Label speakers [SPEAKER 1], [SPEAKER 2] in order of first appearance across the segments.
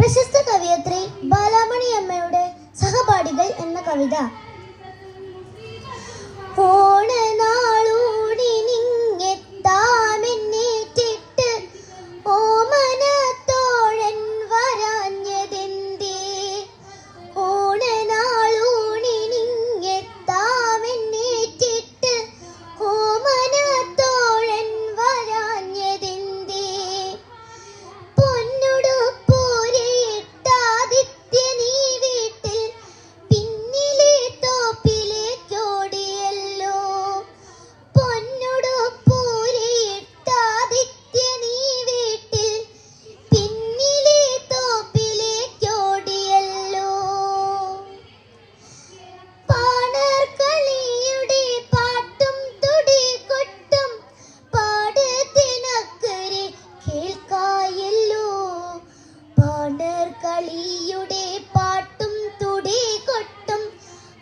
[SPEAKER 1] പ്രശസ്ത കവയത്രി ബാലാമണി അമ്മയുടെ സഹപാഠികൾ എന്ന കവിത. ഓണനാളൂടി നിങ്ങെത്താമെന്നേറ്റിട്ട് ഓമനത്തോഴൻ വരാഞ്ഞതെന്തേ? ഓണനാളൂടി നിങ്ങെത്താമെന്നേറ്റിട്ട് ഓമനത്തോഴൻ വരാഞ്ഞതെന്തേ? പൊന്നുടുപ്പൂരിയിട്ടാദിത്യ നീ വീട്ടിൽ പിന്നിലെ തോപ്പിലേക്കോടിയല്ലോ. പൊന്നുടുപ്പൂരിയിട്ടാദിത്യ നീ വീട്ടിൽ പിന്നിലെ തോപ്പിലേക്കോടിയല്ലോ. പാണർകളിയുടെ പാട്ടും തുടികൊട്ടും പാടത്തിനക്കരെ കേൾക്കായല്ലോ. പാണർകളിയുടെ പാട്ടും തുടികൊട്ടും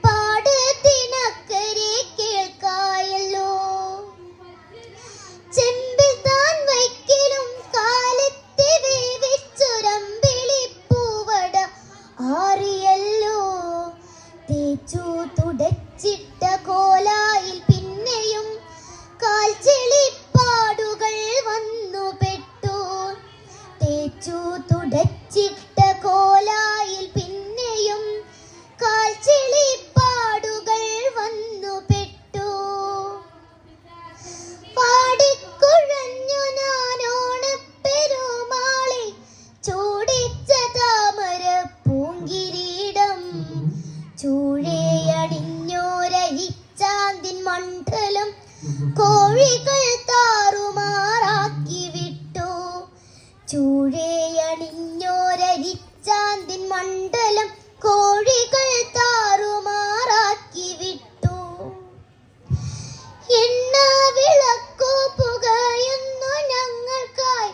[SPEAKER 1] പാടത്തിനക്കരെ കേൾക്കായല്ലോ. ചെമ്പിൽ താൻ വയ്ക്കലും കാലത്തെ വേവിച്ചൊരമ്പിളിപ്പൂവട ആറിയല്ലോ. തേച്ചു തുടച്ചിട്ട കോലായിൽ പിന്നെയും കാൽച്ചെളിപ്പാടുകൾ വന്നു പെട്ടു. തേച്ചു തുടച്ചിട്ട കോലായിൽ പിന്നെയും കാൽച്ചെളിപ്പാടുകൾ വന്നു പെട്ടു. പാടിക്കുഴഞ്ഞു ഞാനോണപ്പെരുമാളെ ചൂടിച്ച താമര പൂങ്കിരീടം. ചൂഴയണിഞ്ഞോരഹിച്ചാന്തിൻ മണ്ഡലം കോഴികൾ താറുമാറാക്കി വിട്ടു. ചൂഴയണിഞ്ഞോരഹിച്ചാന്തിൻ മണ്ഡലം കോഴികൾ താറുമാറാക്കി വിട്ടു. എണ്ണ വിളക്കു പുകയുന്നു ഞങ്ങൾക്കായി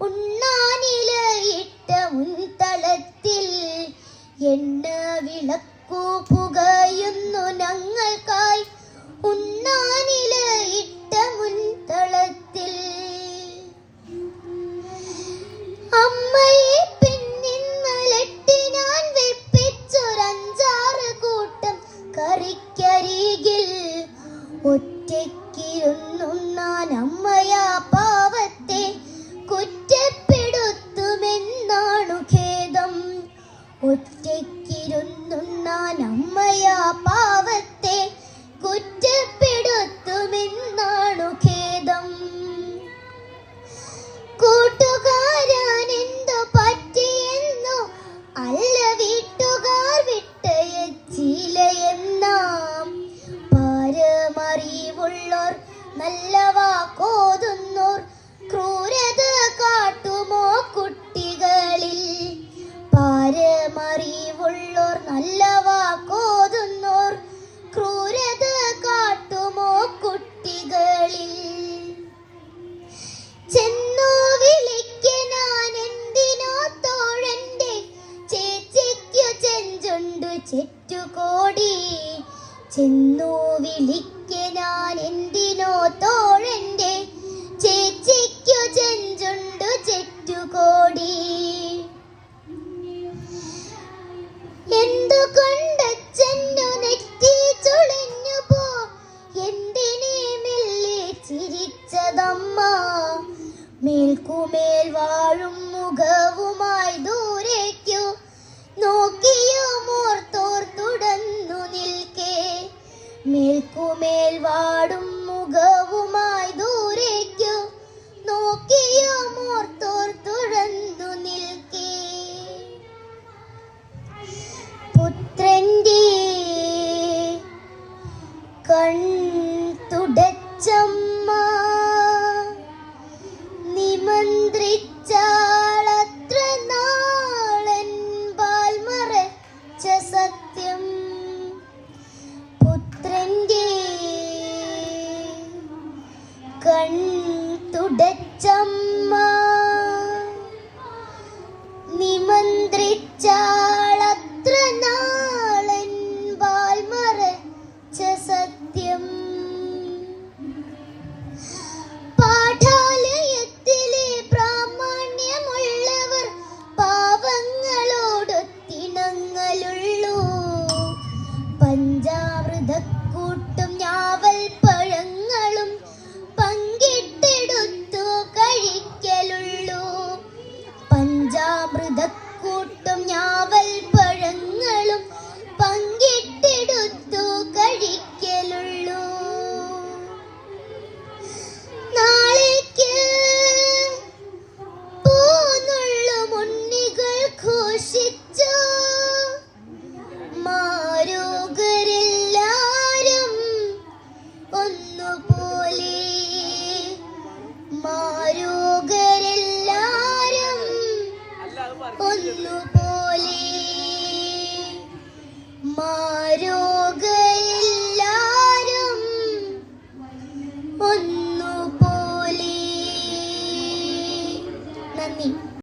[SPEAKER 1] ഉണ്ണാനിലയിട്ട മുൻതളത്തിൽ. എണ്ണ വിളക്കു പുകയുന്നു ഞങ്ങൾക്കായി ഉണ്ണാനിലയിട്ട മുൻതളത്തിൽ. അമ്മയെ പിന്നിന്നലട്ടി ഞാൻ വെപ്പിച്ചൊരഞ്ചാറ് കൂട്ടം കറിക്കരികിൽ. ഒറ്റയ്ക്കിരുന്നുണ്ണാൻ അമ്മയാ പാവത്തെ കുറ്റപ്പെടുത്തുമെന്നാണു ഖേദം. ഒറ്റയ്ക്കിരുന്നുണ്ണാൻ അമ്മയാ പാവത്തെ കുറ്റപ്പെടുത്തുമെന്നാണു ഖേദം. കൂട്ടുകാരാനെന്തു പറ്റിയെന്നോ അല്ല വീട്ടുകാർ വിട്ടയച്ചിലയെന്നാം. പാരമറിവുള്ളോർ നല്ല വാക്കോതുന്നോർ ക്രൂരത കാട്ടുമോ കുട്ടികളിൽ. പാരമറിവുള്ളോർ നല്ല വാക്കോതുന്നോർ ക്രൂരത കാട്ടുമോ കുട്ടികളിൽ. ചെന്നു വിളിക്കനാൻ എന്തിനോ തോഴന്റെ ചേച്ചിക്കു ചെഞ്ചുണ്ടു ചെറ്റുകോടി. ചെന്നു വിളിക്കനാൻ എന്തിനോ തോഴന്റെ ചേച്ചിക്കു ചെഞ്ചുണ്ടു ചെറ്റുകോടി. എന്തുകൊണ്ടച്ഛനു നെറ്റി ചുളിഞ്ഞു പോ എന്തിനേ മെല്ലെ ചിരിച്ചതമ്മ. മേൽക്കുമേൽ വാഴും മുഖവുമായി ദൂരേക്കു നോക്കിയുമോർത്തോർത്തുടന്നു നിൽക്കേ. മേൽക്കുമേൽ വാടും മുഖവുമായി ദൂരേക്കു നോക്കിയുമോർത്തോർത്തുടന്നു നിൽക്കേ. പുത്രന്റെ കൺ തുടച്ചമ്മ നിമന്ത്രിച്ചാളത്ര നാളൻ പാൽ മറച്ച സത്യം. പുത്രന്റെ കൺ തുടച്ചമ്മ നിമന്ത്രിച്ചാളത്ര നാളൻ പാൽ മറച്ച സത്യം. പാഠാലയത്തിലെ പ്രാമാണ്യമുള്ളവർ പാവങ്ങൾ അമൃതക്കൂട്ടും ഞാവൽ പഴങ്ങളും പങ്കിട്ടെടുത്തു കഴിക്കലുള്ളൂ. നാളേക്ക് പോന്നുള്ളും ഉണ്ണികൾ ഘോഷിച്ചു. മാരോഗരെല്ലാരും ഒന്നുപോലെ, മാരോഗരെല്ലാരും ഒന്നു